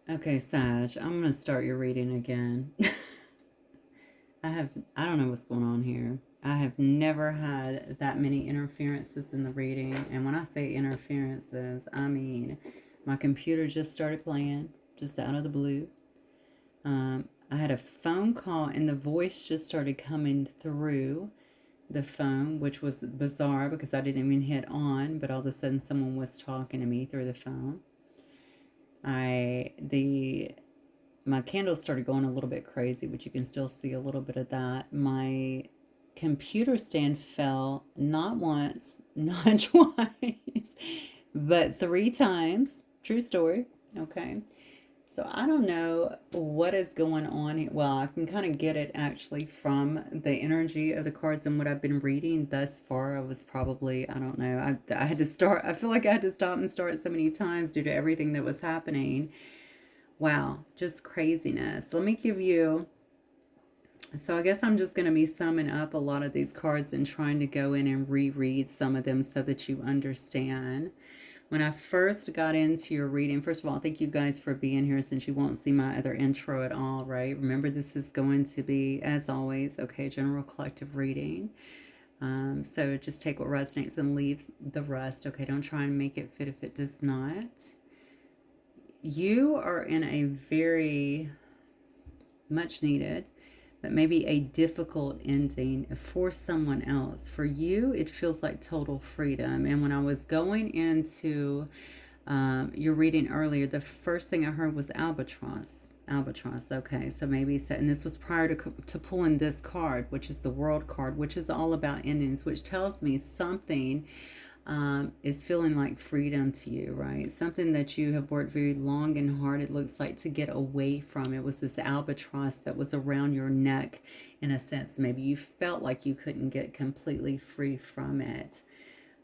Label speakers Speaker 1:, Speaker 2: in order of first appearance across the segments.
Speaker 1: Okay, Sag, I'm gonna start your reading again. I don't know what's going on here. I have never had that many interferences in the reading, and when I say interferences, I mean my computer just started playing, just out of the blue. I had a phone call, and the voice just started coming through the phone, which was bizarre because I didn't even hit on, but all of a sudden someone was talking to me through the phone. I the My candles started going a little bit crazy, which you can still see a little bit of that. My computer stand fell not once, not twice, but three times. True story. Okay. So I don't know what is going on. Well, I can kind of get it actually from the energy of the cards and what I've been reading thus far. I was probably, I don't know, I had to start, I feel like I had to stop and start so many times due to everything that was happening. Wow, just craziness. Let me give you. So, I guess I'm just going to be summing up a lot of these cards and trying to go in and reread some of them so that you understand. When I first got into your reading, first of all, thank you guys for being here since you won't see my other intro at all, right? Remember, this is going to be, as always, okay, general collective reading. So just take what resonates and leave the rest. Okay, don't try and make it fit if it does not. You are in a very much needed, but maybe a difficult ending for someone else. For you, it feels like total freedom. And when I was going into your reading earlier, the first thing I heard was albatross. Albatross. Okay, so maybe so, and this was prior to pulling this card, which is the World card, which is all about endings, which tells me something is feeling like freedom to you, right? Something that you have worked very long and hard, it looks like, to get away from. It was this albatross that was around your neck, in a sense. Maybe you felt like you couldn't get completely free from it.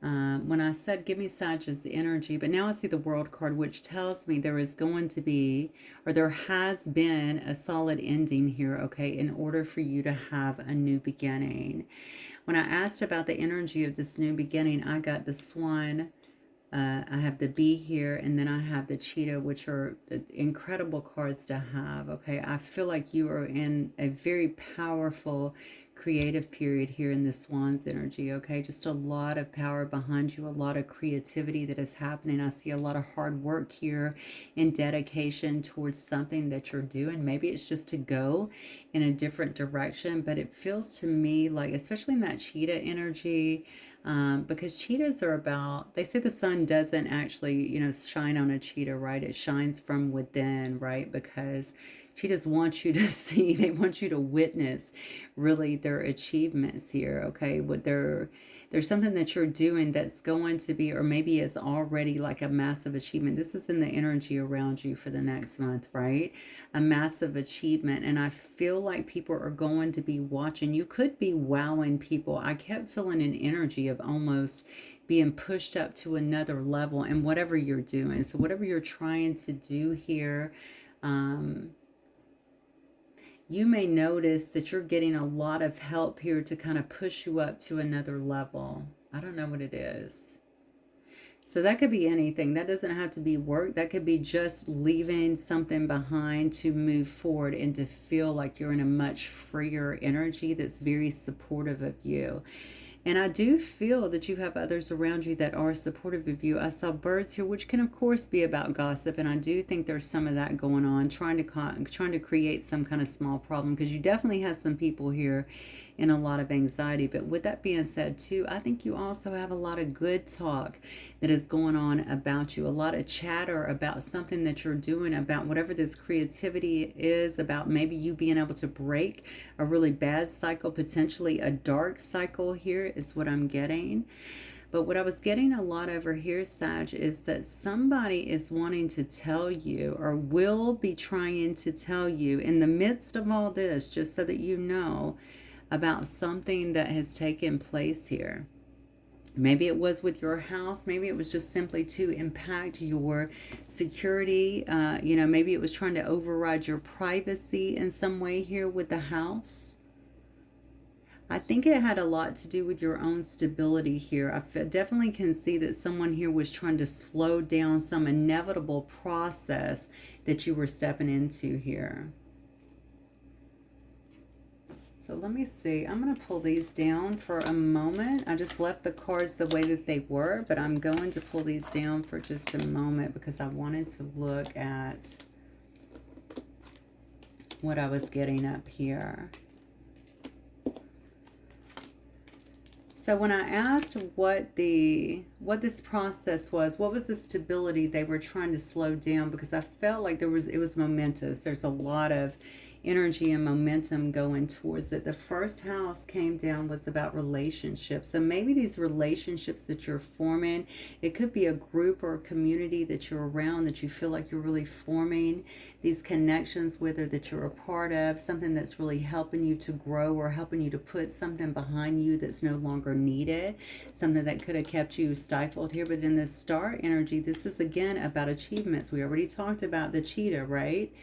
Speaker 1: When I said, give me Sagittarius energy, but now I see the World card, which tells me there is going to be, or there has been, a solid ending here, okay, in order for you to have a new beginning. When I asked about the energy of this new beginning, I got the swan. I have the bee here, and then I have the cheetah, which are incredible cards to have. Okay, I feel like you are in a very powerful creative period here in the swan's energy. Okay, just a lot of power behind you, a lot of creativity that is happening. I see a lot of hard work here and dedication towards something that you're doing. Maybe it's just to go in a different direction, but it feels to me like, especially in that cheetah energy, because cheetahs are about, they say the sun doesn't actually, shine on a cheetah, right? It shines from within, right? Because cheetahs want you to see, they want you to witness really their achievements here, okay? What there's something that you're doing that's going to be, or maybe is already like a massive achievement. This is in the energy around you for the next month, right? A massive achievement. And I feel like people are going to be watching. You could be wowing people. I kept feeling an energy of almost being pushed up to another level in whatever you're doing. So, whatever you're trying to do here, um, you may notice that you're getting a lot of help here to kind of push you up to another level. I don't know what it is. So that could be anything. That doesn't have to be work. That could be just leaving something behind to move forward and to feel like you're in a much freer energy that's very supportive of you. And I do feel that you have others around you that are supportive of you. I saw birds here, which can of course be about gossip, and I do think there's some of that going on, trying to create some kind of small problem, because you definitely have some people here in a lot of anxiety. But with that being said, too, I think you also have a lot of good talk that is going on about you, a lot of chatter about something that you're doing, about whatever this creativity is, about maybe you being able to break a really bad cycle, potentially a dark cycle here, is what I'm getting. But what I was getting a lot over here, Sag, is that somebody is wanting to tell you, or will be trying to tell you in the midst of all this, just so that you know about something that has taken place here. Maybe it was with your house. Maybe it was just simply to impact your security. Maybe it was trying to override your privacy in some way here with the house. I think it had a lot to do with your own stability here. Definitely can see that someone here was trying to slow down some inevitable process that you were stepping into here. So let me see. I'm going to pull these down for a moment. I just left the cards the way that they were, but I'm going to pull these down for just a moment because I wanted to look at what I was getting up here. So when I asked what this process was, what was the stability they were trying to slow down, because I felt like it was momentous. There's a lot of energy and momentum going towards it. The first house came down was about relationships. So maybe these relationships that you're forming, it could be a group or a community that you're around that you feel like you're really forming these connections with, or that you're a part of, something that's really helping you to grow or helping you to put something behind you that's no longer needed, something that could have kept you stifled here. But in this star energy, this is again about achievements. We already talked about the cheetah, right?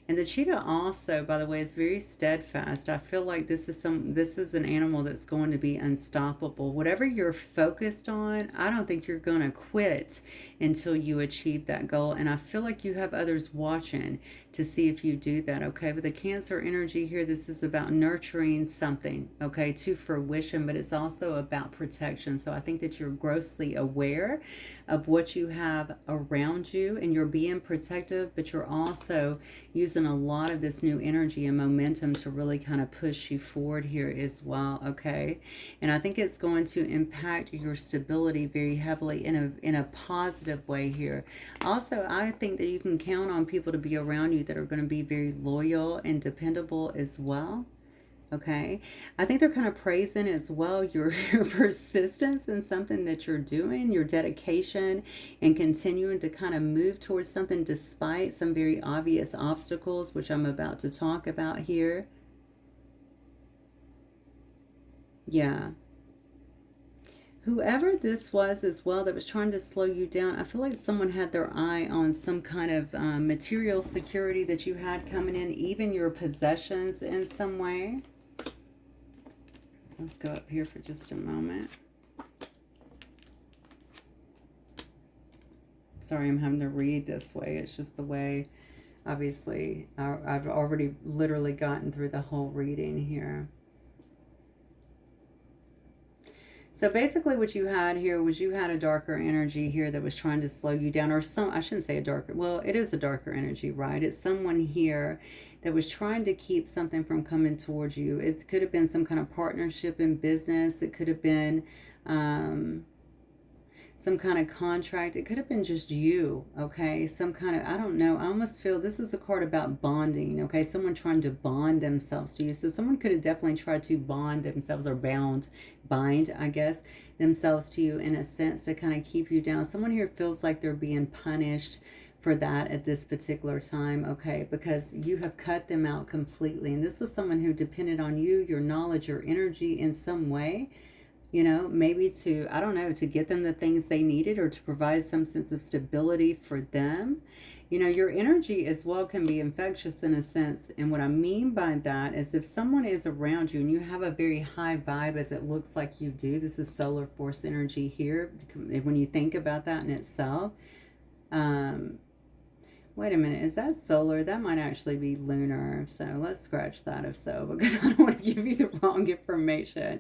Speaker 1: And the cheetah also, by the way, is very steadfast. I feel like this is an animal that's going to be unstoppable. Whatever you're focused on, I don't think you're going to quit until you achieve that goal. And I feel like you have others watching to see if you do that, okay? With the Cancer energy here, this is about nurturing something, okay, to fruition, but it's also about protection. So I think that you're grossly aware of what you have around you and you're being protective, but you're also using a lot of this new energy and momentum to really kind of push you forward here as well, okay? And I think it's going to impact your stability very heavily in a positive way here. Also, I think that you can count on people to be around you that are going to be very loyal and dependable as well. Okay, I think they're kind of praising as well your persistence in something that you're doing, your dedication, and continuing to kind of move towards something despite some very obvious obstacles, which I'm about to talk about here. Yeah. Whoever this was as well that was trying to slow you down, I feel like someone had their eye on some kind of material security that you had coming in, even your possessions in some way. Let's go up here for just a moment. Sorry, I'm having to read this way. It's just the way, obviously, I've already literally gotten through the whole reading here. So basically what you had here was you had a darker energy here that was trying to slow you down, or I shouldn't say a darker, well, it is a darker energy, right? It's someone here that was trying to keep something from coming towards you. It could have been some kind of partnership in business. It could have been some kind of contract. It could have been just you, okay? Some kind of, I don't know. I almost feel this is a card about bonding, okay? Someone trying to bond themselves to you. So someone could have definitely tried to bond themselves, or bind, I guess, themselves to you in a sense to kind of keep you down. Someone here feels like they're being punished for that at this particular time, okay? Because you have cut them out completely. And this was someone who depended on you, your knowledge, your energy in some way. You know, maybe to, I don't know, to get them the things they needed, or to provide some sense of stability for them. You know, your energy as well can be infectious in a sense. And what I mean by that is if someone is around you and you have a very high vibe, as it looks like you do, this is solar force energy here, when you think about that in itself. Wait a minute, is that solar? That might actually be lunar. So let's scratch that if so, because I don't want to give you the wrong information.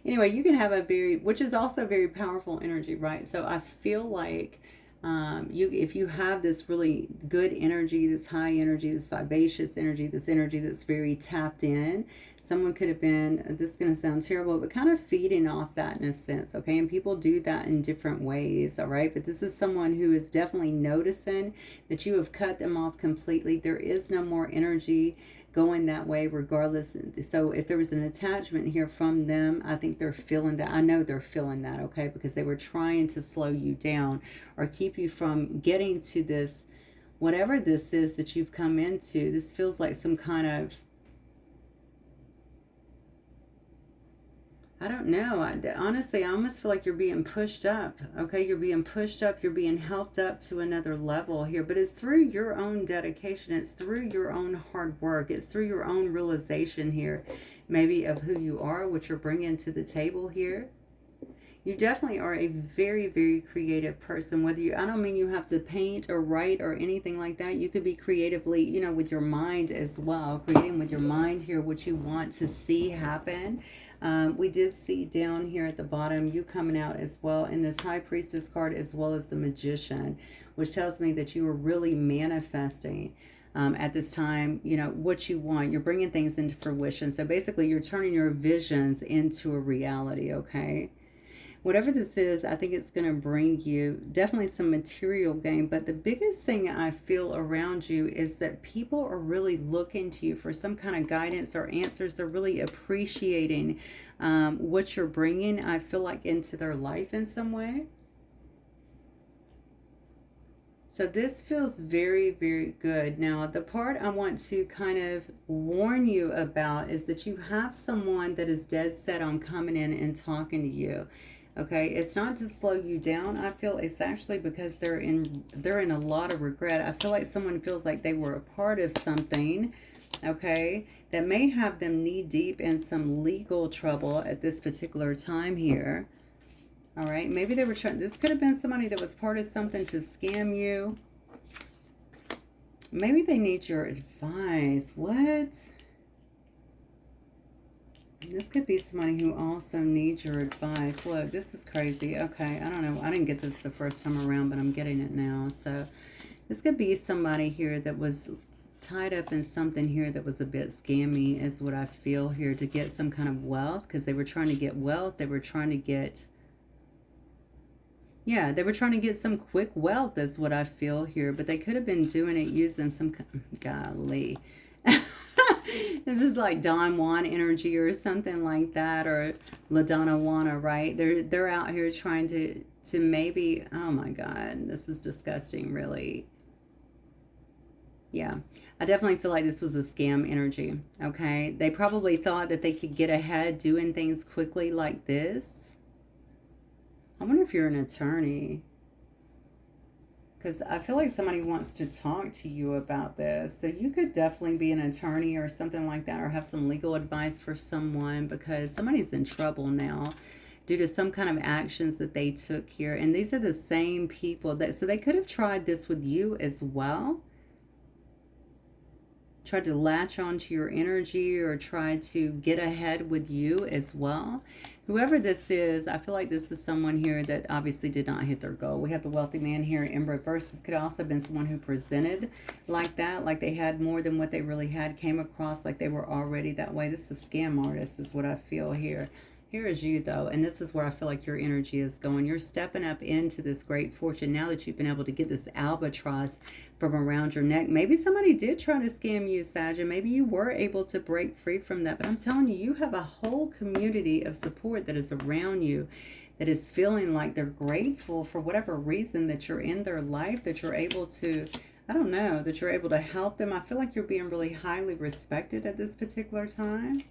Speaker 1: Anyway, you can have a very, which is also very powerful energy, right? So I feel like if you have this really good energy, this high energy, this vivacious energy, this energy that's very tapped in, someone could have been, this is going to sound terrible, but kind of feeding off that in a sense, okay? And people do that in different ways, all right? But this is someone who is definitely noticing that you have cut them off completely. There is no more energy going that way regardless. So if there was an attachment here from them, I think they're feeling that. I know they're feeling that, okay? Because they were trying to slow you down or keep you from getting to this, whatever this is that you've come into. This feels like some kind of, I don't know. Honestly, I almost feel like you're being pushed up. Okay, you're being pushed up. You're being helped up to another level here. But it's through your own dedication. It's through your own hard work. It's through your own realization here, maybe of who you are, what you're bringing to the table here. You definitely are a very, very creative person. Whether you, I don't mean you have to paint or write or anything like that. You could be creatively, you know, with your mind as well, creating with your mind here what you want to see happen. We did see down here at the bottom you coming out as well in this High Priestess card, as well as the Magician, which tells me that you are really manifesting at this time, you know, what you want. You're bringing things into fruition. So basically, you're turning your visions into a reality, okay? Whatever this is, I think it's going to bring you definitely some material gain. But the biggest thing I feel around you is that people are really looking to you for some kind of guidance or answers. They're really appreciating what you're bringing, I feel like, into their life in some way. So this feels very, very good. Now, the part I want to kind of warn you about is that you have someone that is dead set on coming in and talking to you. Okay, it's not to slow you down. I feel it's actually because they're in a lot of regret. I feel like someone feels like they were a part of something, okay, that may have them knee deep in some legal trouble at this particular time here. All right, maybe they were trying, this could have been somebody that was part of something to scam you. Maybe they need your advice. What? This could be somebody who also needs your advice. Look, this is crazy. Okay, I don't know. I didn't get this the first time around, but I'm getting it now. So this could be somebody here that was tied up in something here that was a bit scammy, is what I feel here, to get some kind of wealth, because they were trying to get wealth. They were trying to get, yeah, they were trying to get some quick wealth, is what I feel here. But they could have been doing it using some, golly. This is like Don Juan energy or something like that, or La Donna Juana, right? They're out here trying to maybe, oh my God, this is disgusting, really. Yeah, I definitely feel like this was a scam energy, okay? They probably thought that they could get ahead doing things quickly like this. I wonder if you're an attorney, because I feel like somebody wants to talk to you about this. So you could definitely be an attorney or something like that, or have some legal advice for someone, because somebody's in trouble now due to some kind of actions that they took here. And these are the same people that, so they could have tried this with you as well. Tried to latch onto your energy or try to get ahead with you as well. Whoever this is, I feel like this is someone here that obviously did not hit their goal. We have the wealthy man here in reverse. This could also have been someone who presented like that, like they had more than what they really had, came across like they were already that way. This is a scam artist, is what I feel here. Here is you, though, and this is where I feel like your energy is going. You're stepping up into this great fortune now that you've been able to get this albatross from around your neck. Maybe somebody did try to scam you, Sag, and maybe you were able to break free from that. But I'm telling you, you have a whole community of support that is around you, that is feeling like they're grateful for whatever reason that you're in their life, that you're able to, I don't know, that you're able to help them. I feel like you're being really highly respected at this particular time.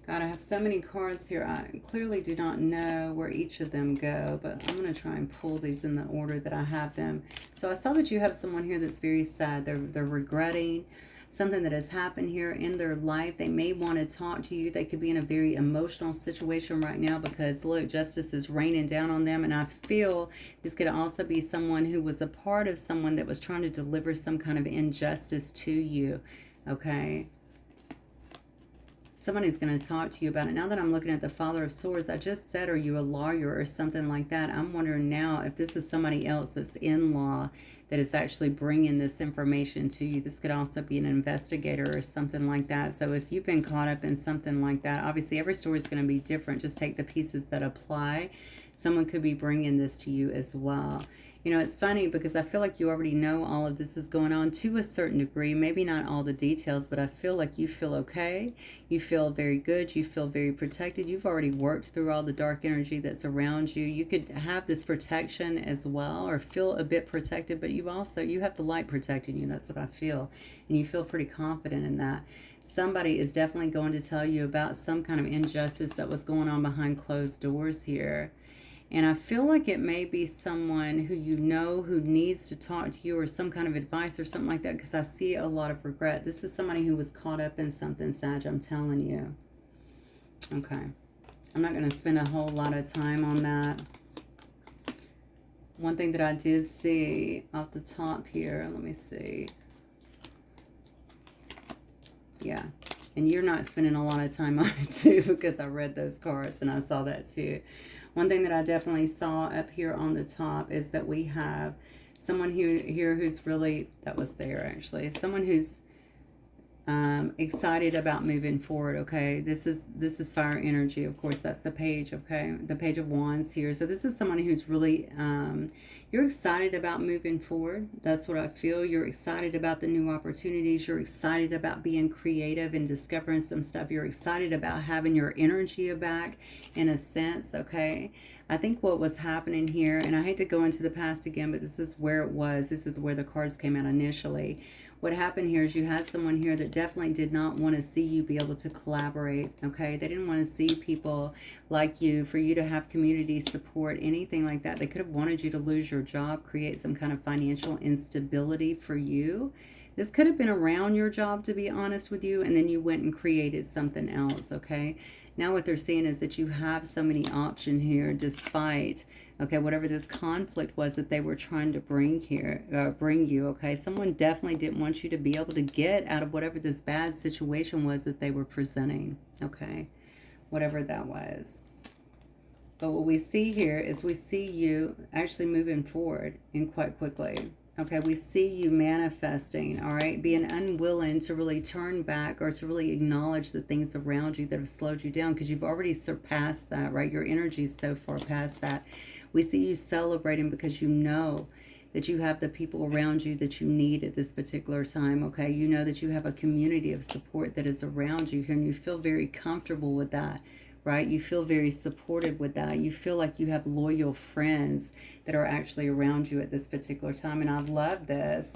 Speaker 1: God, I have so many cards here. I clearly do not know where each of them go, but I'm going to try and pull these in the order that I have them. So I saw that you have someone here that's very sad. They're regretting something that has happened here in their life. They may want to talk to you. They could be in a very emotional situation right now because, look, justice is raining down on them. And I feel this could also be someone who was a part of someone that was trying to deliver some kind of injustice to you, okay? Somebody's going to talk to you about it. Now that I'm looking at the Father of Swords, I just said, are you a lawyer or something like that? I'm wondering now if this is somebody else that's in law that is actually bringing this information to you. This could also be an investigator or something like that. So if you've been caught up in something like that, obviously every story is going to be different. Just take the pieces that apply Someone could be bringing this to you as well. You know, it's funny because I feel like you already know all of this is going on to a certain degree. Maybe not all the details, but I feel like you feel okay. You feel very good. You feel very protected. You've already worked through all the dark energy that's around you. You could have this protection as well, or feel a bit protected, but you have the light protecting you. That's what I feel. And you feel pretty confident in that. Somebody is definitely going to tell you about some kind of injustice that was going on behind closed doors here. And I feel like it may be someone who you know who needs to talk to you, or some kind of advice or something like that, because I see a lot of regret. This is somebody who was caught up in something, Sag, I'm telling you. Okay. I'm not going to spend a whole lot of time on that. One thing that I did see off the top here, let me see. Yeah. And you're not spending a lot of time on it too, because I read those cards and I saw that too. One thing that I definitely saw up here on the top is that we have someone here who's really, that was there actually, someone who's excited about moving forward. Okay, this is fire energy. Of course, that's the page. Okay, the page of wands here. So this is someone who's really you're excited about moving forward. That's what I feel. You're excited about the new opportunities. You're excited about being creative and discovering some stuff. You're excited about having your energy back, in a sense. Okay, I think what was happening here, and I hate to go into the past again, but this is where it was. This is where the cards came out initially. What happened here is you had someone here that definitely did not want to see you be able to collaborate, okay? They didn't want to see people like you, for you to have community support, anything like that. They could have wanted you to lose your job, create some kind of financial instability for you. This could have been around your job, to be honest with you, and then you went and created something else, okay? Now what they're saying is that you have so many options here, despite, okay, whatever this conflict was that they were trying to bring you, okay? Someone definitely didn't want you to be able to get out of whatever this bad situation was that they were presenting, okay? Whatever that was. But what we see here is we see you actually moving forward and quite quickly. Okay, we see you manifesting, all right, being unwilling to really turn back or to really acknowledge the things around you that have slowed you down, because you've already surpassed that, right? Your energy is so far past that. We see you celebrating because you know that you have the people around you that you need at this particular time, okay? You know that you have a community of support that is around you here, and you feel very comfortable with that, right? You feel very supported with that. You feel like you have loyal friends that are actually around you at this particular time. And I love this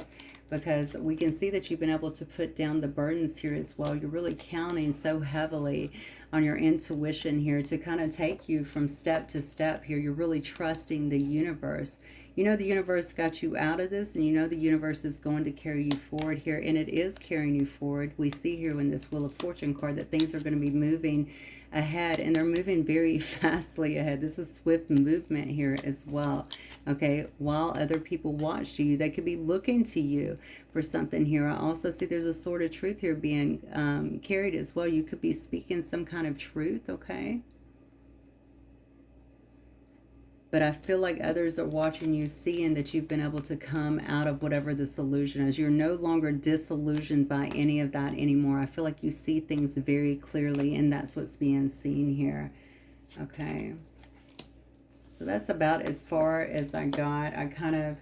Speaker 1: because we can see that you've been able to put down the burdens here as well. You're really counting so heavily on your intuition here to kind of take you from step to step here. You're really trusting the universe. You know the universe got you out of this, and you know the universe is going to carry you forward here, and it is carrying you forward. We see here in this Wheel of Fortune card that things are going to be moving ahead, and they're moving very fastly ahead. This is swift movement here as well, okay? While other people watch you, they could be looking to you for something here. I also see there's a sword of truth here being carried as well. You could be speaking some kind of truth, okay? But I feel like others are watching you, seeing that you've been able to come out of whatever this illusion is. You're no longer disillusioned by any of that anymore. I feel like you see things very clearly, and that's what's being seen here. Okay. So that's about as far as I got. I kind of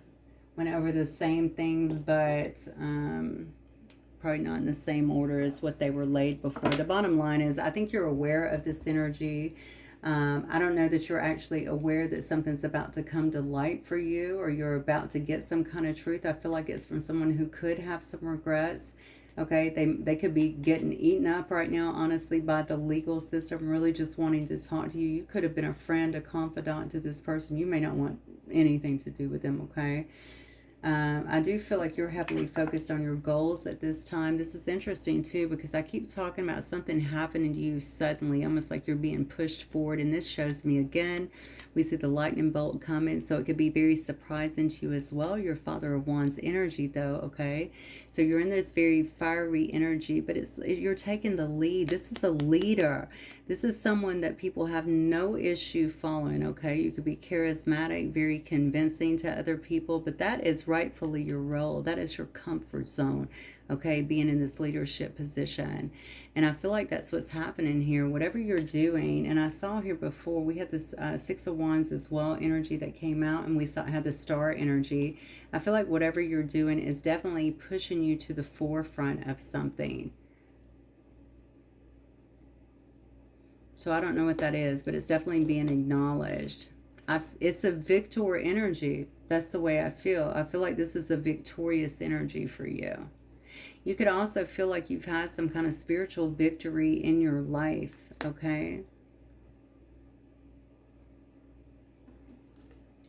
Speaker 1: went over the same things, but probably not in the same order as what they were laid before. The bottom line is I think you're aware of this energy. I don't know that you're actually aware that something's about to come to light for you, or you're about to get some kind of truth. I feel like it's from someone who could have some regrets. Okay, they could be getting eaten up right now, honestly, by the legal system, really just wanting to talk to you. You could have been a friend, a confidant to this person. You may not want anything to do with them, okay? I do feel like you're heavily focused on your goals at this time. This is interesting too, because I keep talking about something happening to you suddenly, almost like you're being pushed forward. And this shows me again, we see the lightning bolt coming, so it could be very surprising to you as well. Your Father of Wands energy though, okay? So you're in this very fiery energy, but you're taking the lead. This is a leader. This is someone that people have no issue following, okay? You could be charismatic, very convincing to other people, but that is right rightfully your role. That is your comfort zone, okay, being in this leadership position. And I feel like that's what's happening here. Whatever you're doing, and I saw here before, we had this Six of Wands as well energy that came out, and we had the star energy. I feel like whatever you're doing is definitely pushing you to the forefront of something. So I don't know what that is, but it's definitely being acknowledged. It's a victor energy. That's the way I feel. I feel like this is a victorious energy for you. You could also feel like you've had some kind of spiritual victory in your life, okay?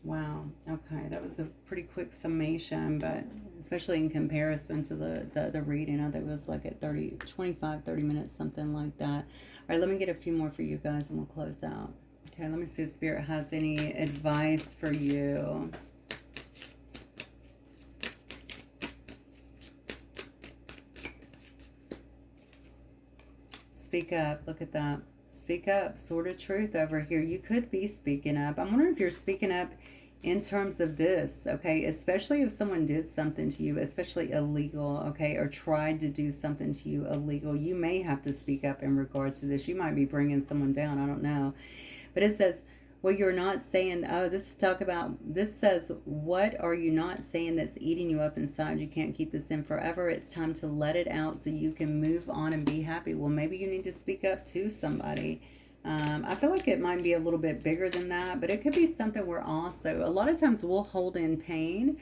Speaker 1: Wow. Okay, that was a pretty quick summation, but especially in comparison to the reading, I think it was like at 30, 25, 30 minutes, something like that. All right, let me get a few more for you guys and we'll close out. Okay, let me see if Spirit has any advice for you. Speak up. Look at that. Speak up. Sword of truth over here. You could be speaking up. I'm wondering if you're speaking up in terms of this, okay? Especially if someone did something to you, especially illegal, okay, or tried to do something to you illegal. You may have to speak up in regards to this. You might be bringing someone down. I don't know. But it says, well, you're not saying, oh, this says, what are you not saying that's eating you up inside? You can't keep this in forever. It's time to let it out so you can move on and be happy. Well, maybe you need to speak up to somebody. I feel like it might be a little bit bigger than that, but it could be something where also, a lot of times we'll hold in pain.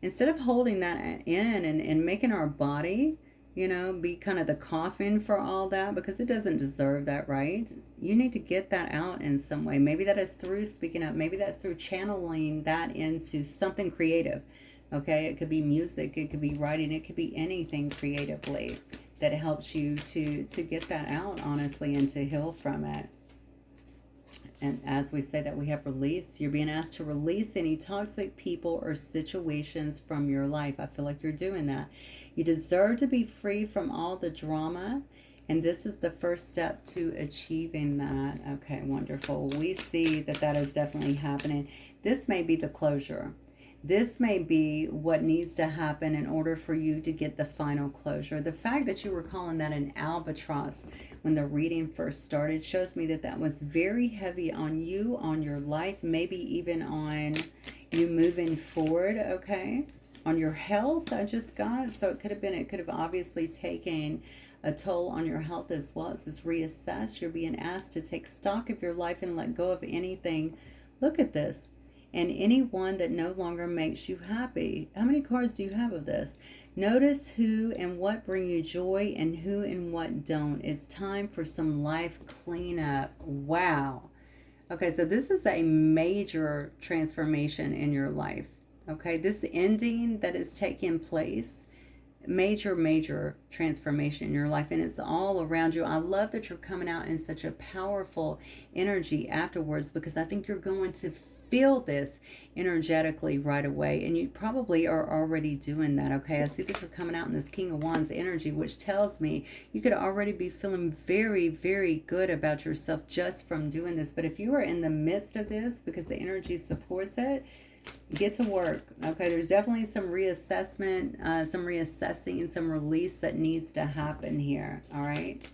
Speaker 1: Instead of holding that in and making our body, you know, be kind of the coffin for all that, because it doesn't deserve that, right? You need to get that out in some way. Maybe that is through speaking up. Maybe that's through channeling that into something creative. Okay, it could be music, it could be writing, it could be anything creatively that helps you to get that out, honestly, and to heal from it. And as we say that, we have release. You're being asked to release any toxic people or situations from your life. I feel like you're doing that. You deserve to be free from all the drama. And this is the first step to achieving that. Okay, wonderful. We see that that is definitely happening. This may be the closure. This may be what needs to happen in order for you to get the final closure. The fact that you were calling that an albatross when the reading first started shows me that that was very heavy on you, on your life, maybe even on you moving forward, okay? On your health, I just got. So it could have obviously taken a toll on your health as well. It says reassess. You're being asked to take stock of your life and let go of anything. Look at this. And anyone that no longer makes you happy. How many cards do you have of this? Notice who and what bring you joy and who and what don't. It's time for some life cleanup. Wow. Okay, so this is a major transformation in your life. Okay, this ending that is taking place, major transformation in your life, and it's all around you. I love that you're coming out in such a powerful energy afterwards, because I think you're going to feel this energetically right away, and you probably are already doing that. Okay, I see that you're coming out in this King of Wands energy, which tells me you could already be feeling very good about yourself just from doing this. But if you are in the midst of this, because the energy supports it, get to work. Okay, there's definitely some reassessment, some reassessing, some release that needs to happen here. All right,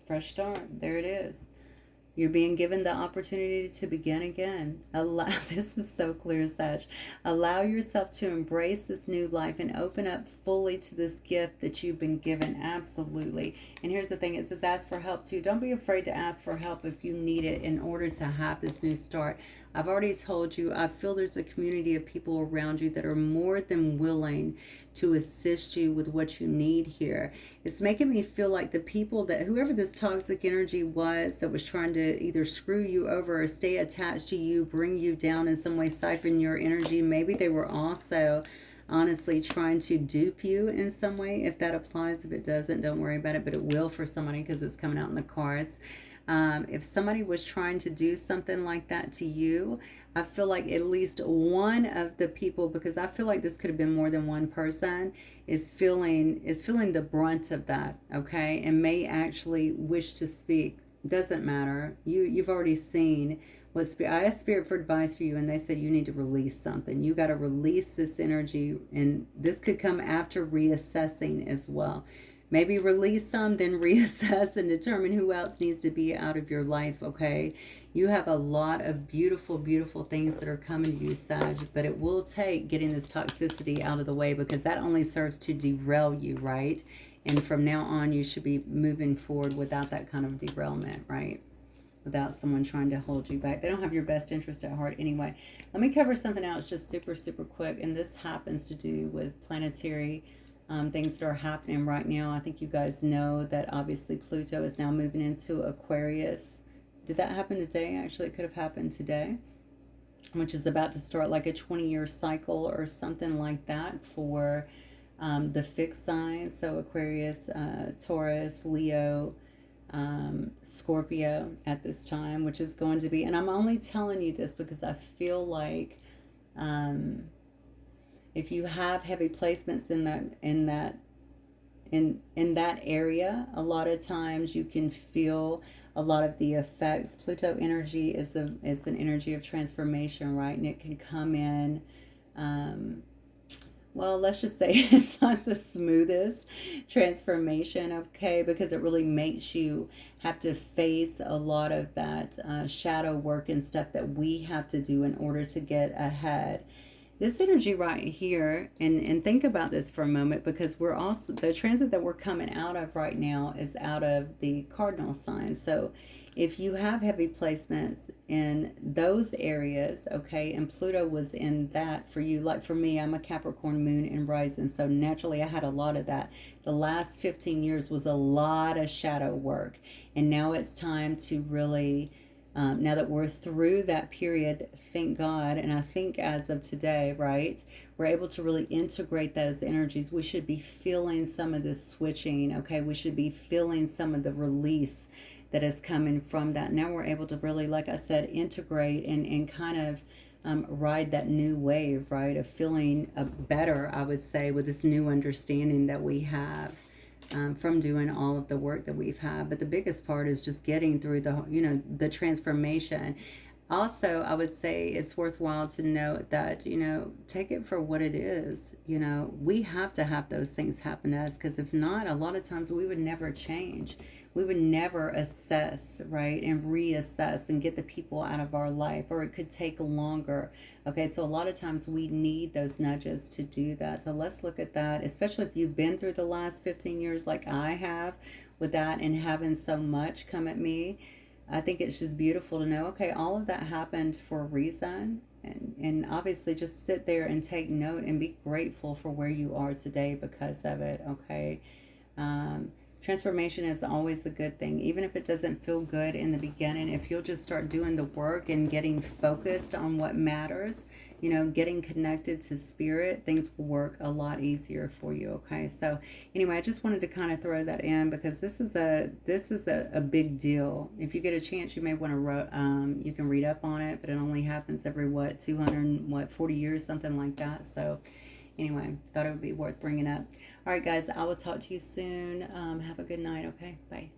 Speaker 1: fresh start. There it is. You're being given the opportunity to begin again. This is so clear, Sag. Allow yourself to embrace this new life and open up fully to this gift that you've been given. Absolutely. And here's the thing. It says ask for help too. Don't be afraid to ask for help if you need it in order to have this new start. I've already told you, I feel there's a community of people around you that are more than willing to assist you with what you need here. It's making me feel like the people that, whoever this toxic energy was that was trying to either screw you over or stay attached to you, bring you down in some way, siphon your energy, maybe they were also honestly trying to dupe you in some way. If that applies, if it doesn't, don't worry about it, but it will for somebody because it's coming out in the cards. If somebody was trying to do something like that to you, I feel like at least one of the people, because I feel like this could have been more than one person, is feeling the brunt of that, okay, and may actually wish to speak. Doesn't matter. You've already seen I asked Spirit for advice for you, and they said you need to release something. You got to release this energy, and this could come after reassessing as well. Maybe release some, then reassess and determine who else needs to be out of your life, okay? You have a lot of beautiful, beautiful things that are coming to you, Sag, but it will take getting this toxicity out of the way, because that only serves to derail you, right? And from now on, you should be moving forward without that kind of derailment, right? Without someone trying to hold you back. They don't have your best interest at heart anyway. Let me cover something else just super, super quick. And this happens to do with planetary things that are happening right now. I think you guys know that obviously Pluto is now moving into Aquarius. Did that happen today? Actually, it could have happened today, which is about to start like a 20-year cycle or something like that for the fixed signs. So Aquarius, Taurus, Leo, Scorpio at this time, which is going to be, and I'm only telling you this because I feel like if you have heavy placements in that area, a lot of times you can feel a lot of the effects. Pluto energy is an energy of transformation, right? And it can come in well, let's just say it's not the smoothest transformation, okay, because it really makes you have to face a lot of that shadow work and stuff that we have to do in order to get ahead. This energy right here, and think about this for a moment, because we're also, the transit that we're coming out of right now is out of the cardinal sign. So if you have heavy placements in those areas, okay, and Pluto was in that for you, like for me, I'm a Capricorn moon and rising, so naturally I had a lot of that. The last 15 years was a lot of shadow work, and now it's time to really now that we're through that period, thank God, and I think as of today, right, we're able to really integrate those energies. We should be feeling some of this switching, okay? We should be feeling some of the release that is coming from that. Now we're able to really, like I said, integrate and kind of ride that new wave, right, of feeling better, I would say, with this new understanding that we have. From doing all of the work that we've had. But the biggest part is just getting through the transformation. Also, I would say it's worthwhile to note that, take it for what it is. We have to have those things happen to us, because if not, a lot of times we would never change. We would never assess, right, and reassess and get the people out of our life, or it could take longer. Okay, so a lot of times we need those nudges to do that. So let's look at that, especially if you've been through the last 15 years like I have with that and having so much come at me. I think it's just beautiful to know, okay, all of that happened for a reason. And obviously just sit there and take note and be grateful for where you are today because of it, okay? Transformation is always a good thing, even if it doesn't feel good in the beginning. If you'll just start doing the work and getting focused on what matters, getting connected to spirit, things will work a lot easier for you. Okay, so anyway, I just wanted to kind of throw that in because this is a big deal. If you get a chance, you may want to you can read up on it, but it only happens every 40 years, something like that. So anyway, thought it would be worth bringing up. All right, guys, I will talk to you soon. Have a good night, okay? Bye.